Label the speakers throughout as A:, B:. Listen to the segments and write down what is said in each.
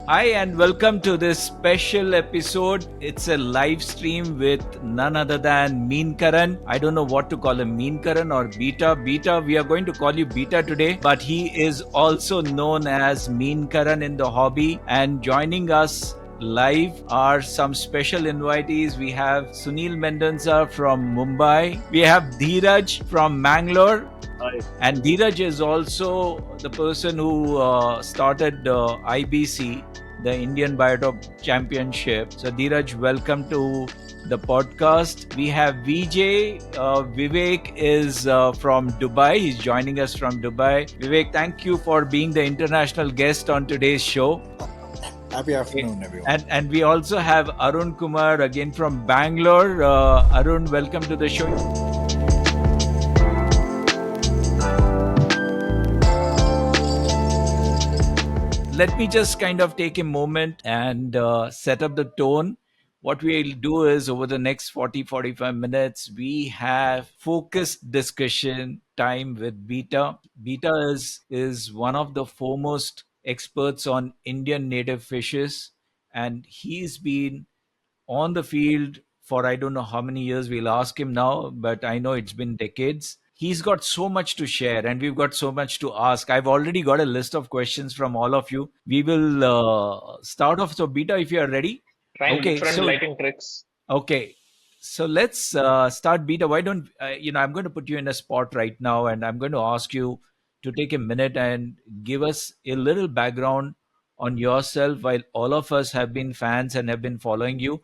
A: Hi, and welcome to this special episode. It's a live stream with none other than Meenkaran. I don't know what to call him, Meenkaran or Beta. Beta, we are going to call you Beta today, but he is also known as Meenkaran in the hobby. And joining us live are some special invitees. We have Sunil Mendonca from Mumbai. We have Dheeraj from Mangalore.
B: Hi.
A: And Dheeraj is also the person who started IBC, the Indian Biotope Championship. So, Dheeraj, welcome to the podcast. We have VJ. Vivek is from Dubai. He's joining us from Dubai. Vivek, thank you for being the international guest on today's show.
C: Happy afternoon, everyone.
A: And we also have Arun Kumar again from Bangalore. Arun, welcome to the show. Let me just kind of take a moment and set up the tone. What we'll do is over the next 40-45 minutes, we have focused discussion time with Beta. Beta is one of the foremost experts on Indian native fishes, and he's been on the field for I don't know how many years. We'll ask him now, but I know it's been decades. He's got so much to share, and we've got so much to ask. I've already got a list of questions from all of you. We will start off. So, Beta, if you are ready.
B: Trying
A: Okay,
B: different
A: so
B: lighting tricks.
A: okay, so let's start, Beta. Why don't I'm going to put you in a spot right now, and I'm going to ask you to take a minute and give us a little background on yourself. While all of us have been fans and have been following you,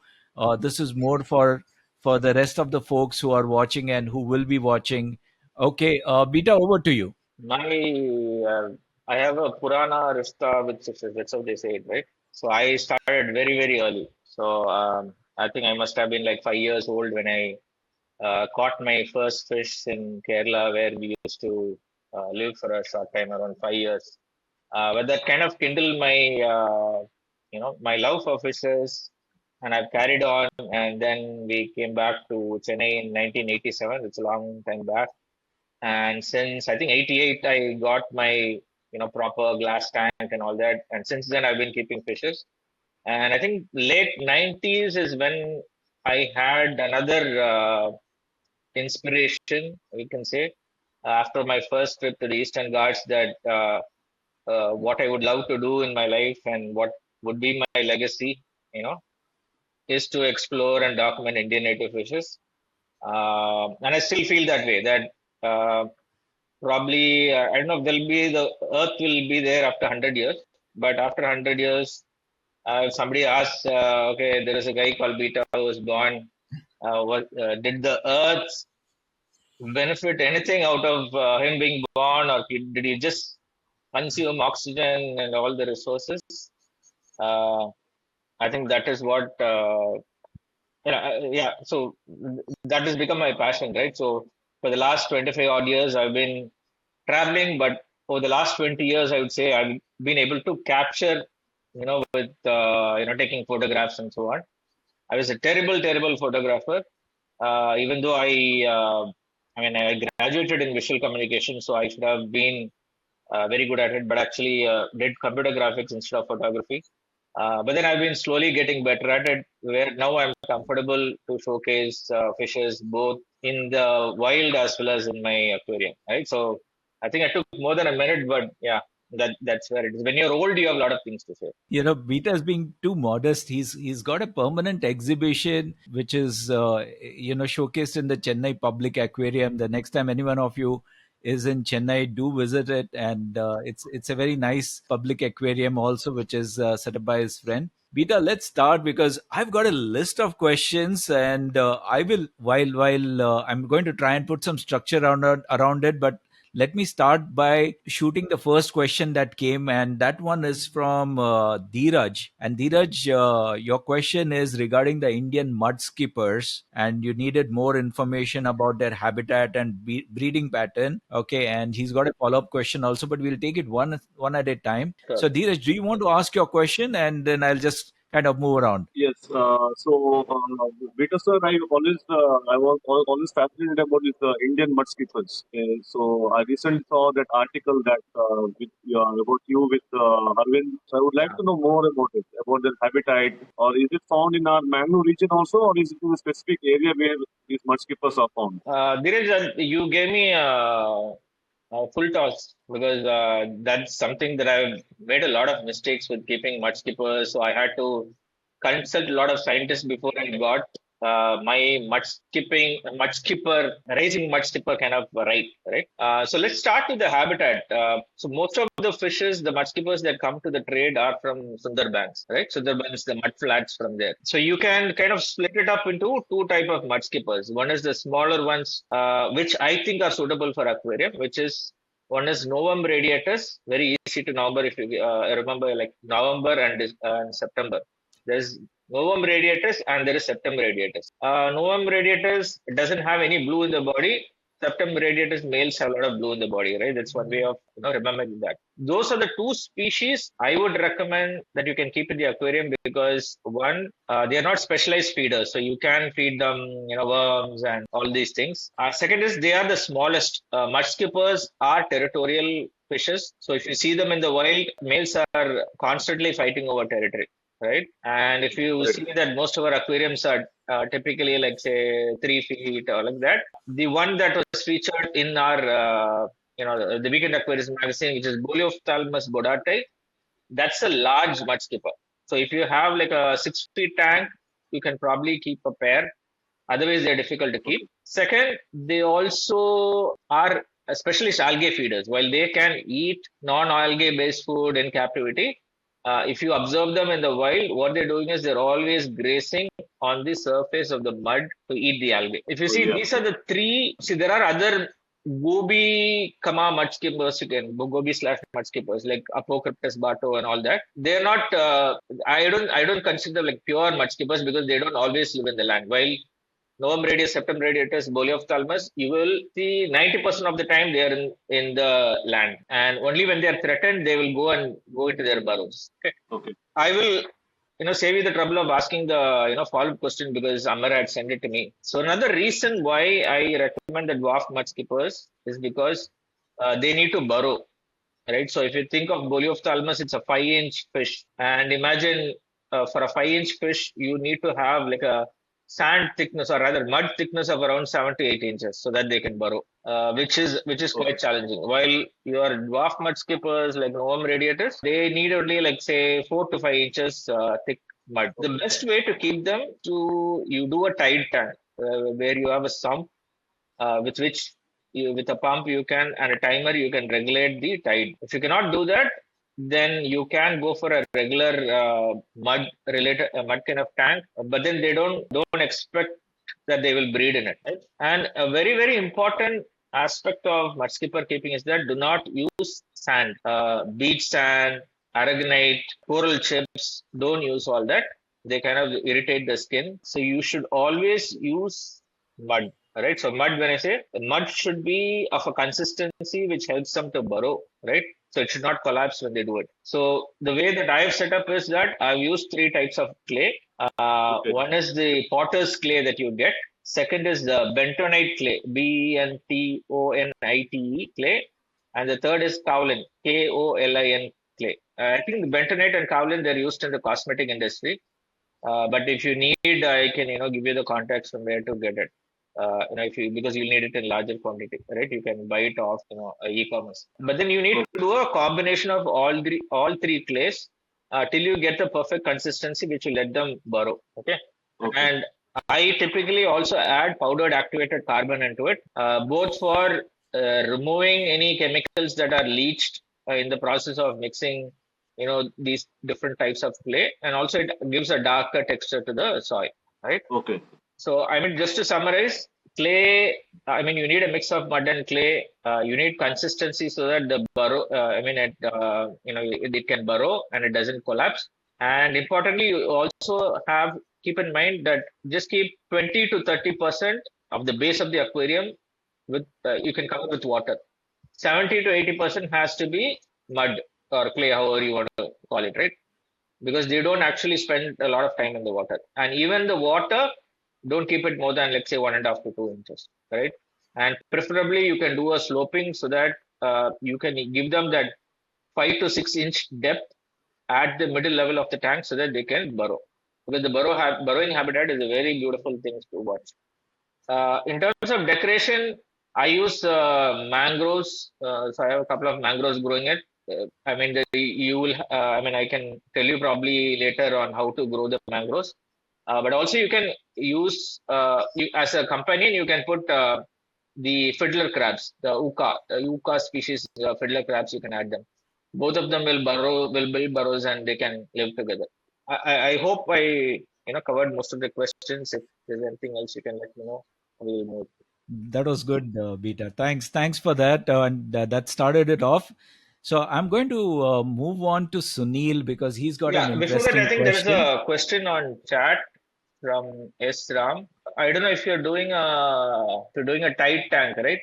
A: this is more for the rest of the folks who are watching and who will be watching. Okay, Beta, over to you.
B: My, uh, I have a Purana Rista with fishes. That's how they say it, right? So I started very, very early. So I think I must have been like 5 years old when I caught my first fish in Kerala, where we used to live for a short time, around 5 years. But that kind of kindled my, my love for fishes, and I've carried on. And then we came back to Chennai in 1987. It's a long time back. And since I think 88, I got my, proper glass tank and all that. And since then, I've been keeping fishes. And I think late 90s is when I had another inspiration, we can say, after my first trip to the Eastern Ghats, that what I would love to do in my life and what would be my legacy, you know, is to explore and document Indian native fishes. And I still feel that way, that probably, I don't know if the earth will be there after 100 years, but after 100 years, if somebody asks, okay, there is a guy called Beta who was born, did the earth benefit anything out of him being born, or did he just consume oxygen and all the resources? Uh, I think that is what, yeah. So that has become my passion, right? So for the last 25 odd years, I've been traveling, but for the last 20 years, I would say I've been able to capture, with, taking photographs and so on. I was a terrible, terrible photographer, even though I graduated in visual communication, so I should have been very good at it, but actually did computer graphics instead of photography. But then I've been slowly getting better at it, where now I'm comfortable to showcase fishes both in the wild as well as in my aquarium, right? So I think I took more than a minute, but yeah, that's where it is. When you're old, you have a lot of things to say.
A: Beta is being too modest. He's got a permanent exhibition which is showcased in the Chennai Public Aquarium. The next time any one of you is in Chennai, do visit it, and it's a very nice public aquarium also, which is set up by his friend. Beta, let's start because I've got a list of questions, and I will while I'm going to try and put some structure around it, but let me start by shooting the first question that came, and that one is from Dheeraj. And Dheeraj, your question is regarding the Indian mud skippers, and you needed more information about their habitat and breeding pattern. Okay, and he's got a follow up question also, but we'll take it one at a time.
B: Sure.
A: So, Dheeraj, do you want to ask your question, and then I'll just kind of move around.
D: Yes. Because sir, I was always fascinated about this Indian mud skippers. So I recently saw that article that about you with Arvind. So I would like
A: Yeah.
D: to know more about it, about their habitat, or is it found in our mangrove region also, or is it in a specific area where these mud skippers are found?
B: You gave me full toss because that's something that I've made a lot of mistakes with keeping mud skippers. So I had to consult a lot of scientists before I got my mud skipper, raising mud skipper kind of right? So let's start with the habitat. So most of the fishes, the mud skippers that come to the trade are from Sundarbans, right? Sundarbans, the mud flats from there. So you can kind of split it up into two type of mud skippers. One is the smaller ones, which I think are suitable for aquarium, which is one is Novum radiatus, very easy to November if you remember, like November and September. There's Novum radiatus and there is Septum radiatus. Novum radiatus doesn't have any blue in the body. Septum radiatus males have a lot of blue in the body, right? That's one way of remembering that. Those are the two species I would recommend that you can keep in the aquarium because one, they are not specialized feeders, so you can feed them, worms and all these things. Second is they are the smallest. Mud skippers are territorial fishes, so if you see them in the wild, males are constantly fighting over territory, right? And if you
D: Right.
B: see that most of our aquariums are typically like say 3 feet or like that, the one that was featured in our the Weekend Aquarius magazine, which is Buliophthalmus bodate, that's a large mud skipper. So if you have like a 6 feet tank, you can probably keep a pair. Otherwise, they're difficult to keep.
D: Okay.
B: Second, they also are specialist algae feeders. While they can eat non-algae based food in captivity, if you observe them in the wild, what they're doing is they're always grazing on the surface of the mud to eat the algae. If you
D: Oh
B: see,
D: yeah.
B: these are the three. See, there are other goby, mud skippers, you can goby slash mud skippers like Apocryptus bato and all that. They're not. I don't consider like pure mud skippers because they don't always live in the land. While Novum radius, Septum radiatus, Buliophthalmus, you will see 90% of the time they are in the land. And only when they are threatened, they will go into their burrows. Okay.
D: Okay.
B: I will, save you the trouble of asking the, follow-up question because Amar had sent it to me. So another reason why I recommend the dwarf mud skippers is because they need to burrow, right? So if you think of Buliophthalmus, it's a 5-inch fish. And imagine for a 5-inch fish, you need to have like a sand thickness or rather mud thickness of around 7 to 8 inches so that they can burrow, which is quite
D: Okay.
B: challenging. While your dwarf mud skippers like Novum radiatus, they need only like say 4 to 5 inches thick mud. The
D: Okay.
B: best way to keep them you do a tide tank where you have a sump with which with a pump you can and a timer you can regulate the tide. If you cannot do that, then you can go for a regular mud kind of tank, but then they don't expect that they will breed in it. Right? And a very very important aspect of mud skipper keeping is that do not use sand, beach sand, aragonite, coral chips. Don't use all that. They kind of irritate the skin. So you should always use mud. Right. So mud, when I say mud should be of a consistency which helps them to burrow, right? So it should not collapse when they do it. So the way that I have set up is that I've used three types of clay.
D: Okay.
B: One is the potter's clay that you get. Second is the bentonite clay, Bentonite clay. And the third is kaolin, Kolin clay. I think the bentonite and kaolin, they're used in the cosmetic industry. But if you need, I can give you the contacts from where to get it. If you because you'll need it in larger quantity, right? You can buy it off e-commerce. But then you need to
D: Okay.
B: do a combination of all three clays till you get the perfect consistency, which will let them burrow. Okay,
D: Okay.
B: and I typically also add powdered activated carbon into it, both for removing any chemicals that are leached in the process of mixing these different types of clay, and also it gives a darker texture to the soil, right?
D: Okay.
B: So I mean, just to summarize, clay, I mean, you need a mix of mud and clay. You need consistency so that the burrow, it can burrow and it doesn't collapse. And importantly, you also have keep in mind that just keep 20 to 30% of the base of the aquarium with you can cover with water. 70 to 80% has to be mud or clay, however you want to call it, right? because they don't actually spend a lot of time in the water. And even the water, don't keep it more than, let's say, 1.5 to 2 inches, right? And preferably you can do a sloping so that you can give them that 5 to 6 inch depth at the middle level of the tank so that they can burrow. Because the burrowing habitat is a very beautiful thing to watch. In terms of decoration, I use mangroves. So I have a couple of mangroves growing it. I mean, you will. I mean, I can tell you probably later on how to grow the mangroves. But also, you can use as a companion. You can put the fiddler crabs, the uka species fiddler crabs. You can add them. Both of them will build burrows, and they can live together. I hope I covered most of the questions. If there's anything else, you can let me know. We'll move.
A: That was good, Beta. Thanks for that, and that started it off. So I'm going to move on to Sunil because he's got an
B: Yeah, before that, I
A: interesting
B: think there is
A: question.
B: a question on chat from S. Ram. I don't know if you're doing a tight tank, right?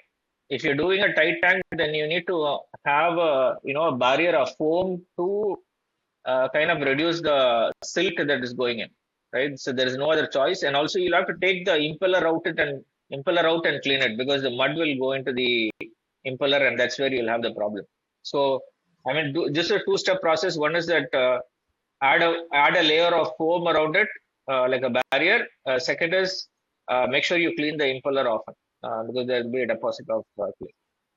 B: If you're doing a tight tank, then you need to have a barrier of foam to kind of reduce the silt that is going in, right? So there is no other choice, and also you'll have to take the impeller out and clean it because the mud will go into the impeller, and that's where you'll have the problem. So I mean, just a two-step process. One is that add a layer of foam around it, like a barrier. Second is make sure you clean the impeller often because there will be a deposit of clay.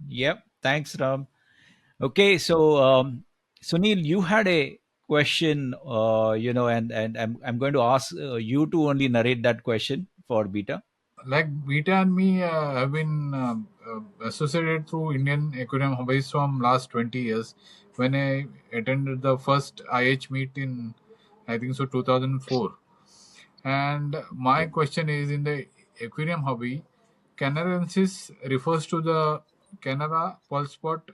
A: Yep. Thanks, Ram. Okay, so Sunil, you had a question, and I'm going to ask you to only narrate that question for Beta.
C: Like Vita and me have been associated through Indian aquarium hobbies from last 20 years. When I attended the first IH meet in, I think so, 2004. And my question is, in the aquarium hobby, canarensis refers to the Canara pulse spot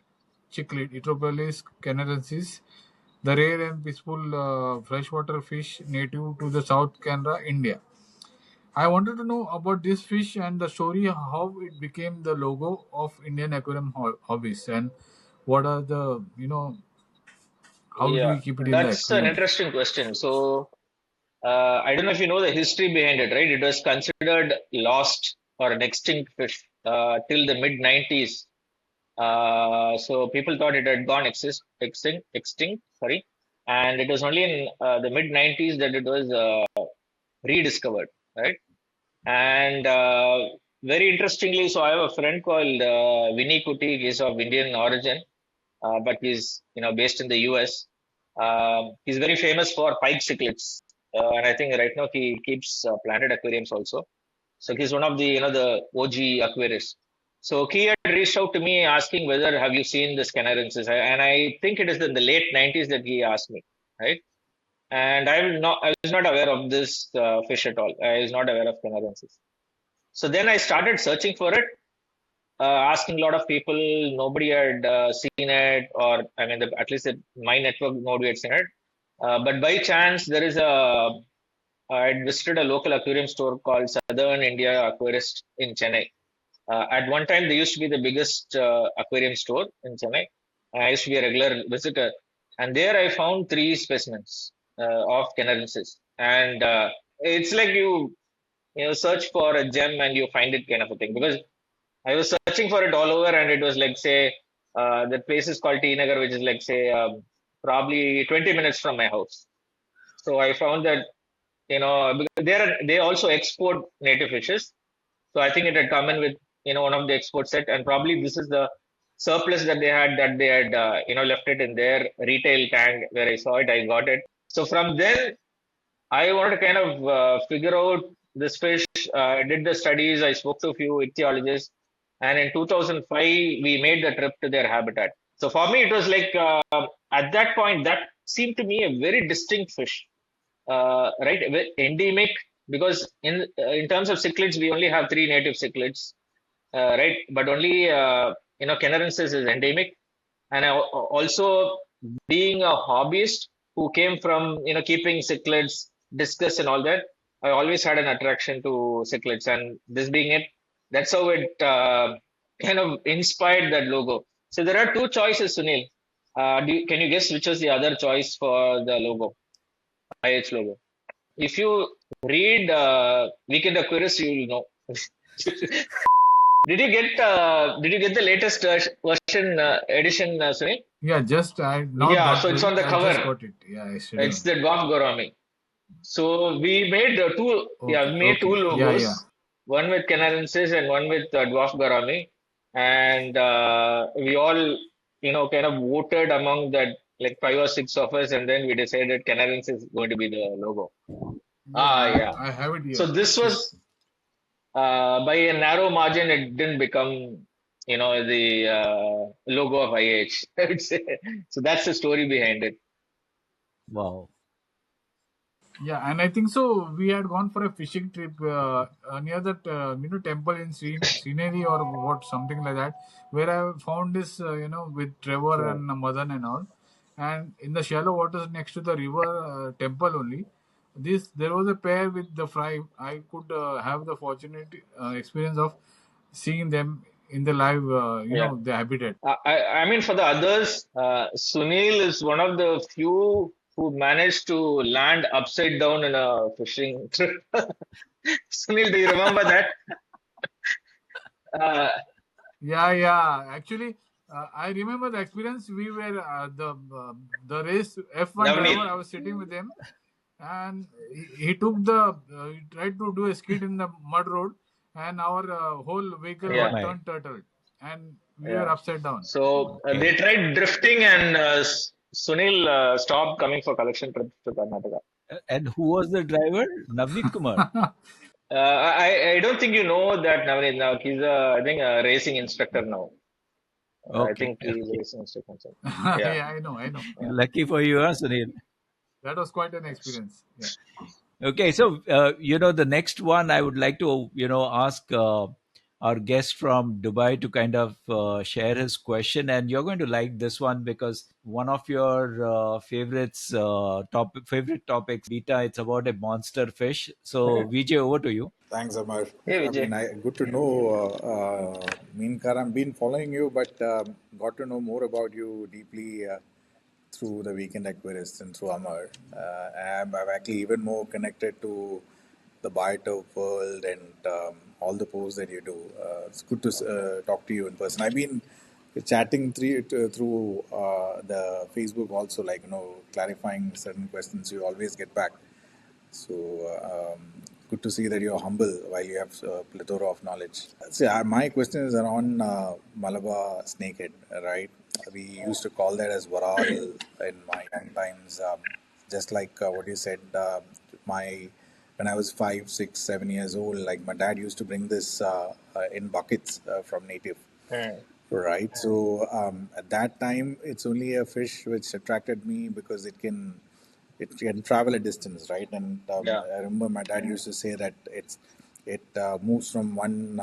C: cichlid, Itropelis canarensis, the rare and peaceful freshwater fish native to the South Canara, India. I wanted to know about this fish and the story how it became the logo of Indian aquarium hobbies, and what are the how do
B: Yeah,
C: we keep it in the
B: that's an
C: aquarium?
B: interesting question. So I don't know if you know the history behind it, right? It was considered lost or an extinct fish till the mid 90s. So people thought it had gone extinct, sorry. And it was only in the mid 90s that it was rediscovered, right? And very interestingly, so I have a friend called Vinny Kuti. He's of Indian origin, but he's based in the US. He's very famous for pike cichlids, and I think right now he keeps planted aquariums also. So he's one of the OG aquarists. So he had reached out to me asking whether have you seen this canarensis, and I think it is in the late 90s that he asked me, right? And I was not aware of this fish at all. I was not aware of canarensis. So then I started searching for it, asking a lot of people. Nobody had seen it, or I mean, at least my network, nobody had seen it. But by chance, I had visited a local aquarium store called Southern India Aquarist in Chennai. At one time, they used to be the biggest aquarium store in Chennai. I used to be a regular visitor, and there I found three specimens of canarensis, and it's like you search for a gem and you find it kind of a thing because I was searching for it all over, and it was like, say, the place is called T Nagar, which is like, say, probably 20 minutes from my house. So I found that, because they also export native fishes. So I think it had come in with, one of the export set, and probably this is the surplus that they had left it in their retail tank where I saw it, I got it. So from then, I wanted to kind of figure out this fish. I did the studies. I spoke to a few ichthyologists, and in 2005 we made the trip to their habitat. So for me, it was like at that point that seemed to me a very distinct fish, right? Endemic because in terms of cichlids we only have three native cichlids, right? But only canarensis is endemic, and also being a hobbyist who came from keeping cichlids, discus, and all that, I always had an attraction to cichlids, and this being it, that's how it kind of inspired that logo. So there are two choices, Sunil. Can you guess which was the other choice for the logo? IH logo. If you read Weekend Aquarist, you will know. Did you get the latest version edition, Sunil?
C: Yeah, just I not
B: Yeah,
C: got
B: so it's
C: through
B: on
C: it.
B: the
C: I just
B: cover.
C: got it. Yeah, yesterday
B: It's
C: only.
B: the dwarf Gorami. So we made two. Yeah,
C: Okay,
B: we made two
C: okay. Yeah, yeah.
B: logos. One with canarensis and one with dwarf Gorami, and we all, kind of voted among that, like 5 or 6 of us, and then we decided canarensis is going to be the logo.
C: Yeah,
B: Ah, yeah.
C: I have it
B: So
C: here.
B: this
C: Actually.
B: was by a narrow margin. It didn't become, the logo of IH. I would say. So that's the story behind it.
A: Wow.
C: Yeah, and I think so. We had gone for a fishing trip near that temple in Scenery or what something like that, where I found this with Trevor
B: Sure.
C: and Madan and all, and in the shallow waters next to the river temple only. This there was a pair with the fry. I could have the fortunate experience of seeing them in the live,
B: Yeah.
C: the habitat.
B: I mean, for the others, Sunil is one of the few who managed to land upside down in a fishing trip. Sunil, do you remember that? Uh,
C: Yeah, yeah. Actually, I remember the experience. We were the race F1 driver.
B: Navneet.
C: I was sitting with him, and he took he tried to do a skid in the mud road, and our whole vehicle
A: Oh
B: Yeah,
C: got
A: my.
C: turned turtle, and we were
B: yeah.
C: upside down.
B: So they
A: Okay.
B: tried drifting, and Sunil stopped coming for collection trips to Karnataka.
A: And who was the driver? Navneet Kumar.
B: I don't think you know that Navneet. Now he's I think a racing instructor now. I
A: Okay.
B: think he's a
A: Okay.
B: racing instructor. Yeah,
C: Yeah, I know, I know.
B: yeah.
A: Lucky for you, huh, Sunil?
C: That was quite an experience. Yeah.
A: Okay, so the next one I would like to ask our guest from Dubai to kind of share his question, and you're going to like this one because one of your favorite topics, Beta. It's about a monster fish. So VJ, over to you.
E: Thanks, Amar.
B: Hey,
E: I mean,
B: Vijay.
E: good to know, Meenkaran. Been following you, but got to know more about you deeply through the Weekend Aquarist and through Amar. I've actually even more connected to the biotope world and all the posts that you do. It's good to talk to you in person. I've been chatting through the Facebook also, like, clarifying certain questions. You always get back. So good to see that you're humble while you have a plethora of knowledge. See, my question is around Malabar snakehead, right? We used to call that as varal in my young times. Just like what you said, my when I was 5, 6, 7 years old, like my dad used to bring this in buckets from native.
B: Hmm.
E: Right. So at that time, it's only a fish which attracted me because it can travel a distance, right? And
B: Yeah.
E: I remember my dad used to say that it moves from one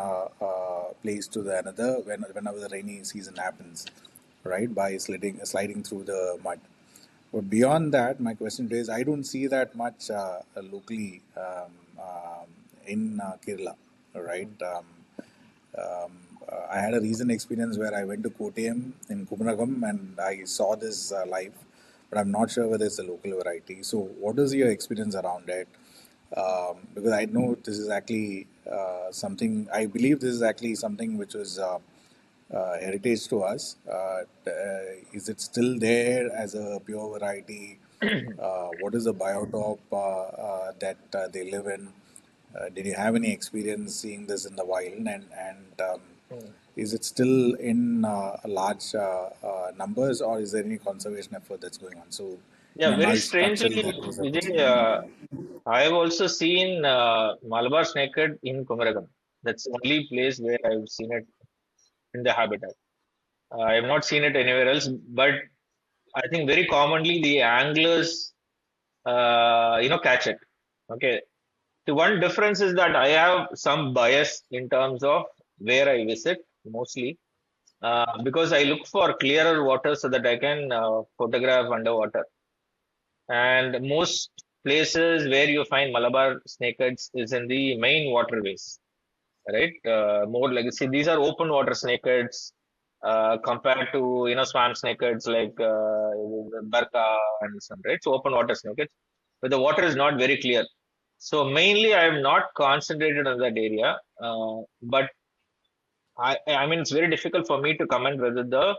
E: place to the another whenever the rainy season happens, right? By sliding through the mud. But beyond that, my question is, I don't see that much locally in Kerala, right? I had a recent experience where I went to Kottayam in Kumarakom and I saw this live, but I'm not sure whether it's a local variety. So, what is your experience around it? Because I know this is actually something, I believe this is actually something which was heritage to us. Is it still there as a pure variety? What is the biotope that they live in? Did you have any experience seeing this in the wild? And
B: Hmm.
E: is it still in large numbers, or is there any conservation effort that's going on? So, in
B: Yeah,
E: a
B: very
E: nutshell,
B: strangely,
E: that was a
B: Vijay,
E: question.
B: I have also seen Malabar snakehead in Kumaragam. That's the only place where I've seen it in the habitat. I have not seen it anywhere else, but I think very commonly the anglers, catch it. Okay. The one difference is that I have some bias in terms of where I visit mostly, because I look for clearer water so that I can photograph underwater. And most places where you find Malabar snakeheads is in the main waterways, right? More like, see, these are open water snakeheads compared to swamp snakeheads like Barka and some, right? So open water snakeheads. but the water is not very clear. So mainly I am not concentrated on that area, but I mean, it's very difficult for me to comment whether the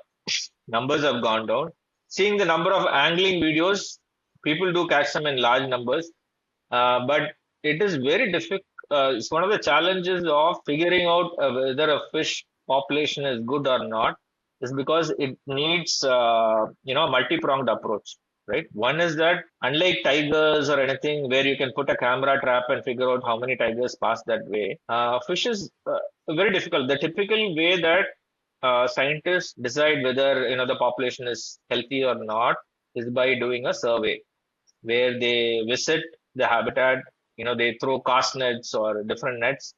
B: numbers have gone down. Seeing the number of angling videos, people do catch them in large numbers, but it is very difficult. It's one of the challenges of figuring out whether a fish population is good or not, is because it needs a multi-pronged approach, right? One is that unlike tigers or anything where you can put a camera trap and figure out how many tigers pass that way, fish is very difficult. The typical way that scientists decide whether the population is healthy or not is by doing a survey where they visit the habitat. They throw cast nets or different nets,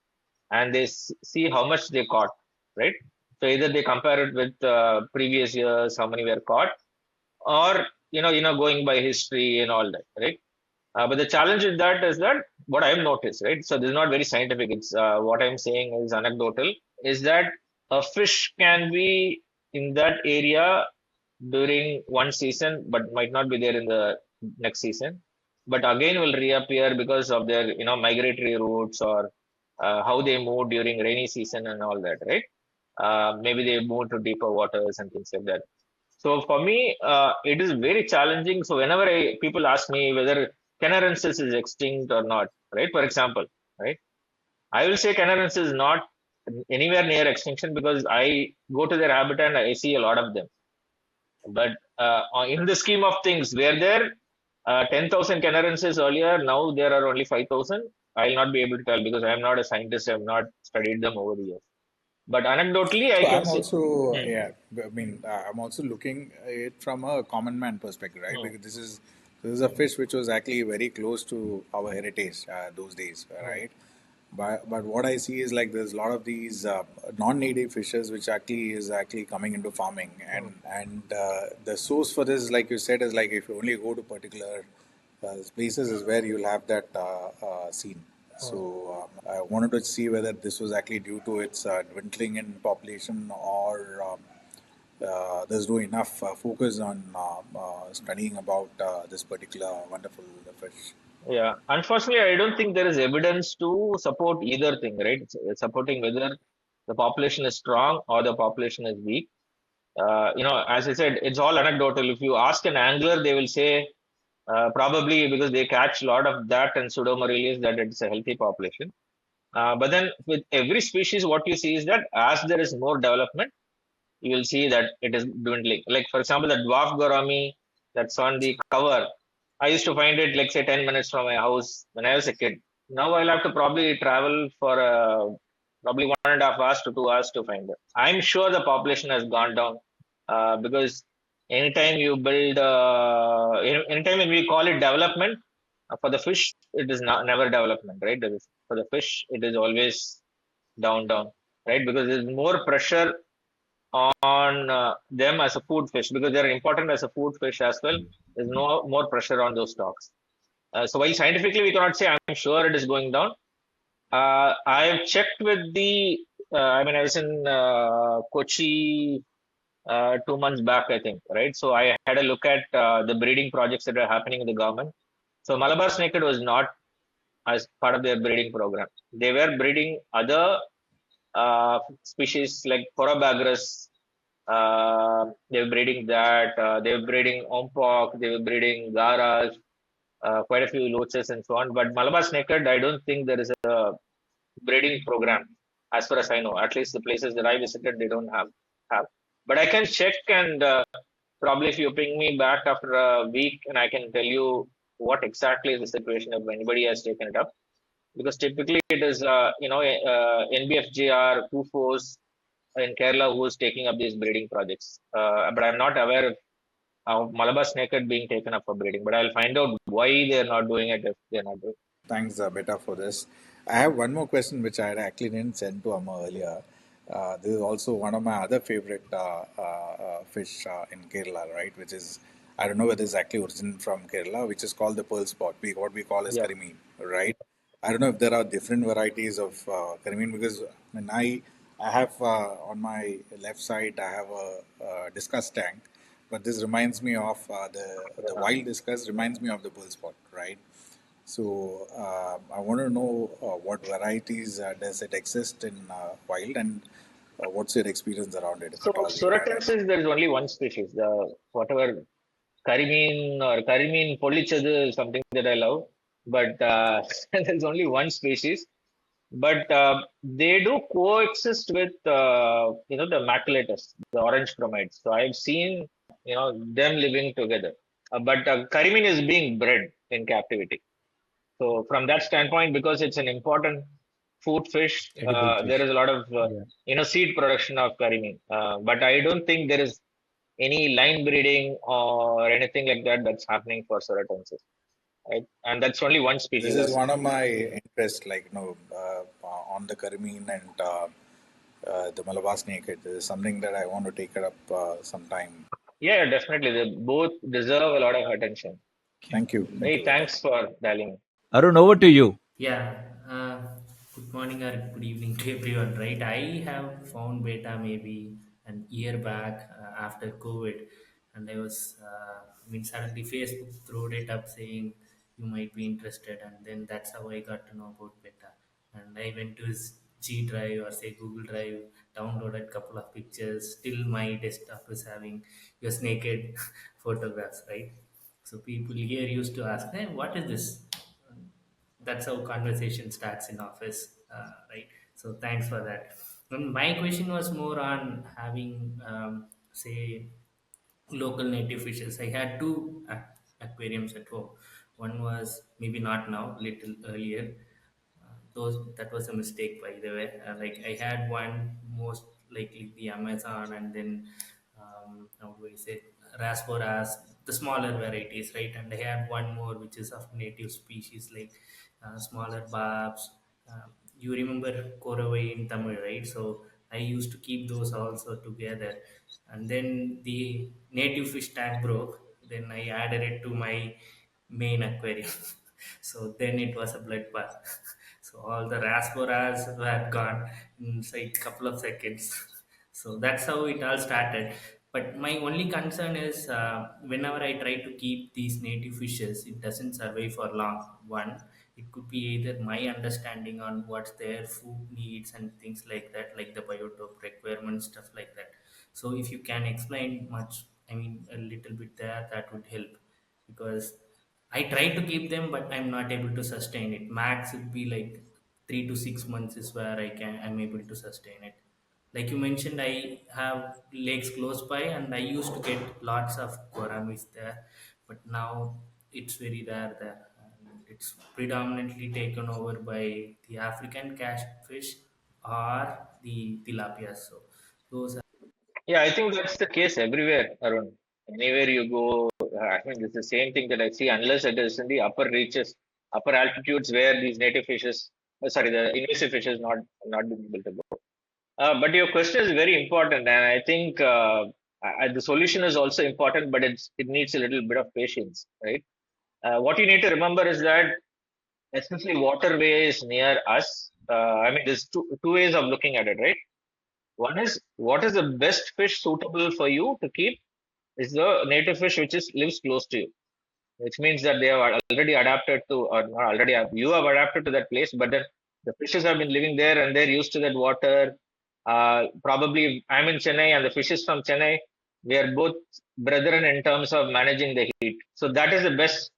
B: and they see how much they caught, right? So either they compare it with previous years, how many were caught, or going by history and all that, right? But the challenge with that is that what I've noticed, right? So this is not very scientific. It's what I'm saying is anecdotal. Is that a fish can be in that area during one season, but might not be there in the next season. But again, will reappear because of their migratory routes or how they move during rainy season and all that, right? Maybe they move to deeper waters and things like that. So for me, it is very challenging. So whenever people ask me whether canarensis is extinct or not, right? For example, right? I will say canarensis is not anywhere near extinction because I go to their habitat and I see a lot of them. But in the scheme of things, were there 10,000 canarensis earlier? Now there are only 5,000. I'll not be able to tell because I am not a scientist. I have not studied them over the years. But anecdotally, I
E: So
B: can
E: I'm
B: say.
E: also,
B: Hmm,
E: yeah, I mean, I'm also looking it from a common man perspective, right?
B: hmm,
E: Because this is a fish which was actually very close to our heritage those days,
B: hmm,
E: right? But what I see is like there's a lot of these non-native fishes which actually is actually coming into farming,
B: hmm.
E: and the source for this, like you said, is like if you only go to particular places is where you'll have that scene. So I wanted to see whether this was actually due to its dwindling in population or there's no enough focus on studying about this particular wonderful fish.
B: Yeah, unfortunately, I don't think there is evidence to support either thing, right? Supporting whether the population is strong or the population is weak. As I said, it's all anecdotal. If you ask an angler, they will say probably because they catch a lot of that and pseudomorelius that it's a healthy population. But then with every species, what you see is that as there is more development, you will see that it is dwindling. Like for example, the dwarf gourami that's on the cover, I used to find it like say 10 minutes from my house when I was a kid. Now I'll have to probably travel for probably 1.5 hours to 2 hours to find it. I'm sure the population has gone down because anytime you build, anytime when we call it development, for the fish, it is not never development, right? For the fish, it is always down, right? Because there's more pressure on them as a food fish because they're important as a food fish as well. There's no more pressure on those stocks. So while scientifically we cannot say, I'm sure it is going down. I've checked with I was in Kochi 2 months back, I think, right? So I had a look at the breeding projects that are happening in the government. So Malabar snaked was not as part of their breeding program. They were breeding other species like Porobagris. They were breeding that. They were breeding ompok. They were breeding garas. Quite a few loaches and so on. But Malabar snaked, I don't think there is a breeding program, as far as I know. At least the places that I visited, they don't have. But I can check and probably if you ping me back after a week, and I can tell you what exactly is the situation if anybody has taken it up. Because typically it is NBFGR, KUFOs in Kerala who is taking up these breeding projects. But I'm not aware of Malabar snaked being taken up for breeding. But I'll find out why they're not doing it if they're not doing it.
E: Thanks, Beta, for this. I have one more question which I actually didn't send to Amma earlier. This is also one of my other favorite fish in Kerala, right? Which is, I don't know whether it's actually origin from Kerala, which is called the pearl spot, what we call as
B: Yeah.
E: karimeen, right? I don't know if there are different varieties of karimeen because I have on my left side, I have a discus tank, but this reminds me of the
B: Yeah.
E: wild discus reminds me of the pearl spot, right? So I want to know what varieties does it exist in wild, and what's your experience around it, if
B: So
E: at all you had any?
B: Suratensis, there is only one species. The whatever Karimin Pollichadu is something that I love, but there's only one species. But they do coexist with the maculatus, the orange bromides. So I've seen them living together. But Karimin is being bred in captivity. So from that standpoint, because it's an important food fish,
A: Edible
B: there
A: fish.
B: is a lot of
A: Yeah.
B: seed production of Karimin. But I don't think there is any line breeding or anything like that that's happening for Suratensis, right? And that's only one
E: This
B: species.
E: is one of my interests, like on the Carmine and the Malabar snakehead. This is something that I want to take it up sometime.
B: Yeah, definitely. They both deserve a lot of attention.
E: Thank you. Thank you
B: Hey,
E: very much.
B: thanks for dialing.
A: Arun, over to you.
F: Yeah, good morning or good evening to everyone, right? I have found beta maybe an year back after COVID, and suddenly Facebook threw it up saying you might be interested, and then that's how I got to know about beta. And I went to his G Drive or say Google Drive, downloaded a couple of pictures. Still, my desktop is having just naked photographs, right? So people here used to ask, "Hey, what is this?" That's how conversation starts in office, right? So thanks for that. And my question was more on having say local native fishes. I had two aquariums at home. One was maybe not now, little earlier. Those That was a mistake, by the way. Like I had one most likely the Amazon, and then how do I say, Rasboras, the smaller varieties, right? And I had one more which is of native species like smaller barbs. You remember Koravai in Tamil, right? So I used to keep those also together, and then the native fish tank broke. Then I added it to my main aquarium. So then it was a bloodbath. So all the rasboras were gone inside couple of seconds. So that's how it all started. But my only concern is whenever I try to keep these native fishes, it doesn't survive for long. One, it could be either my understanding on what their food needs and things like that, like the biotope requirements, stuff like that. So if you can explain much, a little bit there, that would help, because I try to keep them, but I'm not able to sustain it. Max would be like 3 to 6 months is where I'm able to sustain it. Like you mentioned, I have lakes close by, and I used to get lots of gouramis there, but now it's very rare there. And it's predominantly taken over by the African catfish or the tilapia. So those are.
B: Yeah, I think that's the case everywhere, Arun. Anywhere you go, I think it's the same thing that I see, unless it is in the upper reaches, upper altitudes where these native fishes, the invasive fishes not being able to go. But your question is very important, and I think the solution is also important, but it needs a little bit of patience, right? What you need to remember is that, especially waterways near us. There's two ways of looking at it, right? One is, what is the best fish suitable for you to keep is the native fish which is lives close to you, which means that they have already adapted to, or not already, you have adapted to that place, but then the fishes have been living there and they're used to that water. Probably I'm in Chennai and the fishes from Chennai, we are both brethren in terms of managing the heat. So that is the best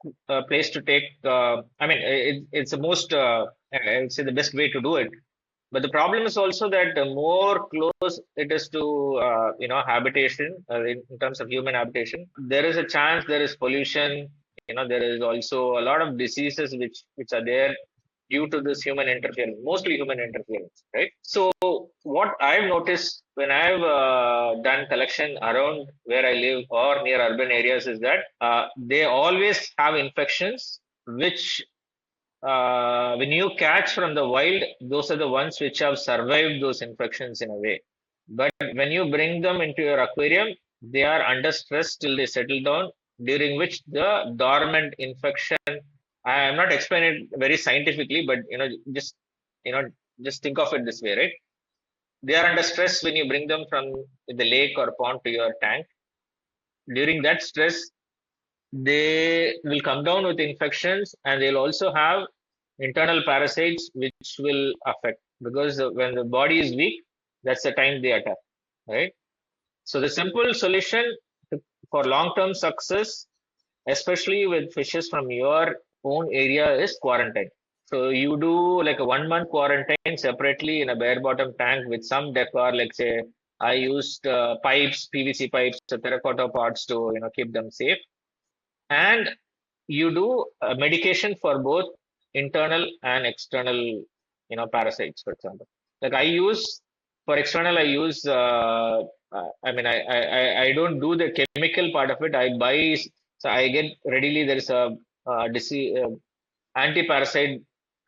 B: place to take. It's the most, I would say, the best way to do it. But the problem is also that the more close it is to habitation, in terms of human habitation, there is a chance there is pollution. There is also a lot of diseases which are there due to this human interference, mostly human interference, right? So what I've noticed when I've done collection around where I live or near urban areas is that they always have infections which when you catch from the wild, those are the ones which have survived those infections in a way. But when you bring them into your aquarium, they are under stress till they settle down, during which the dormant infection, I am not explaining it very scientifically, but just you know, just think of it this way, right? They are under stress when you bring them from the lake or pond to your tank. During that stress, they will come down with infections, and they'll also have internal parasites which will affect, because when the body is weak, that's the time they attack, right? So the simple solution for long-term success, especially with fishes from your own area, is quarantine. So you do like a 1 month quarantine separately in a bare bottom tank with some decor. Like say, I used pipes, PVC pipes, terracotta pots to keep them safe, and you do a medication for both internal and external parasites. For example, like I use for external, I use I mean I don't do the chemical part of it. I buy, so I get readily, there is a disease anti-parasite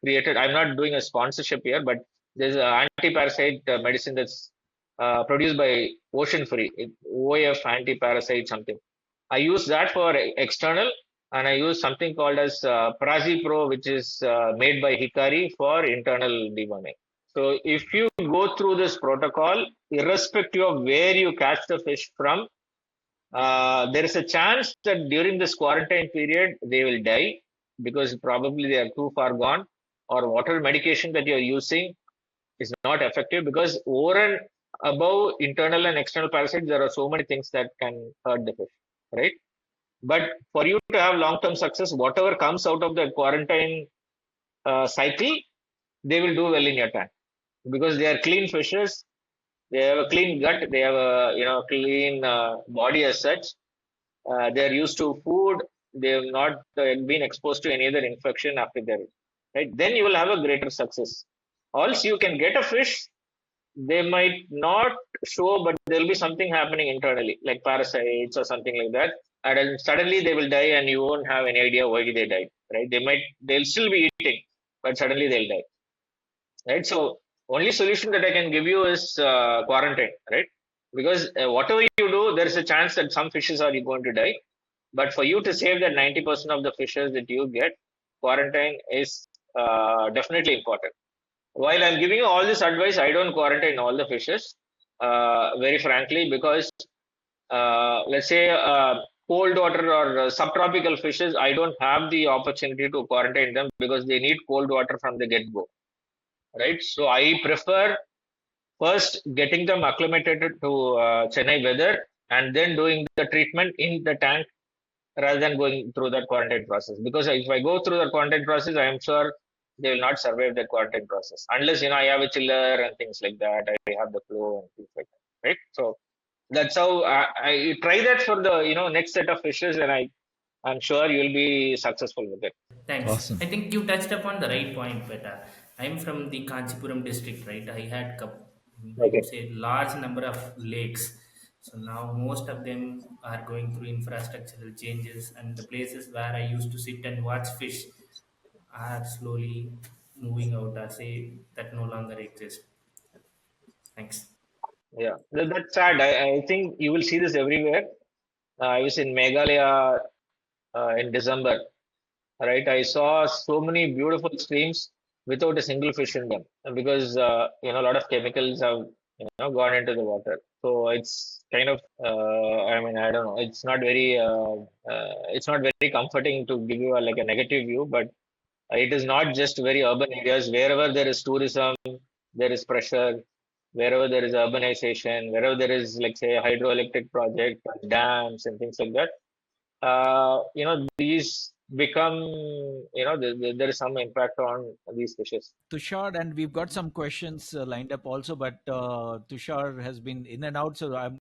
B: created. I'm not doing a sponsorship here, but there's an anti-parasite medicine that's produced by Ocean Free, OF anti-parasite something. I use that for external, and I use something called as Prazi Pro, which is made by Hikari for internal deworming. So if you go through this protocol, irrespective of where you catch the fish from, there is a chance that during this quarantine period they will die because probably they are too far gone, or whatever medication that you are using is not effective, because over and above internal and external parasites, there are so many things that can hurt the fish, right? But for you to have long-term success, whatever comes out of the quarantine cycle, they will do well in your tank, because they are clean fishes. They have a clean gut. They have a clean body as such. They are used to food. They have not been exposed to any other infection after their, right. Then you will have a greater success. Also, you can get a fish. They might not show, but there will be something happening internally, like parasites or something like that. And then suddenly they will die, and you won't have any idea why they died, right? They'll still be eating, but suddenly they'll die, right? So, only solution that I can give you is quarantine, right? Because whatever you do, there's a chance that some fishes are going to die. But for you to save that 90% of the fishes that you get, quarantine is definitely important. While I'm giving you all this advice, I don't quarantine all the fishes, very frankly, because let's say cold water or subtropical fishes, I don't have the opportunity to quarantine them because they need cold water from the get go, right? So I prefer first getting them acclimated to Chennai weather, and then doing the treatment in the tank rather than going through that quarantine process. Because if I go through the quarantine process, I am sure they will not survive the quarantine process unless I have a chiller and things like that. I have the flow and things like that, right? So that's how I try that for the next set of fishes, and I'm sure you'll be successful with it.
F: Thanks.
A: Awesome.
F: I think you touched upon the right point, but I'm from the Kanchipuram district, right? I had, I
B: Okay.
F: would say, large number of lakes. So now most of them are going through infrastructural changes, and the places where I used to sit and watch fish are slowly moving out. Or say that no longer exist. Thanks.
B: Yeah, that's sad. I think you will see this everywhere. I was in Meghalaya in December, right? I saw so many beautiful streams without a single fish in them, because a lot of chemicals have gone into the water. So it's kind of I mean, I don't know. It's not very comforting to give you like a negative view, but it is not just very urban areas. Wherever there is tourism, there is pressure. Wherever there is urbanization, wherever there is, like say, a hydroelectric project, dams, and things like that, these become, there is some impact on these fishes.
A: Tushar, and we've got some questions lined up also, but Tushar has been in and out, so I'm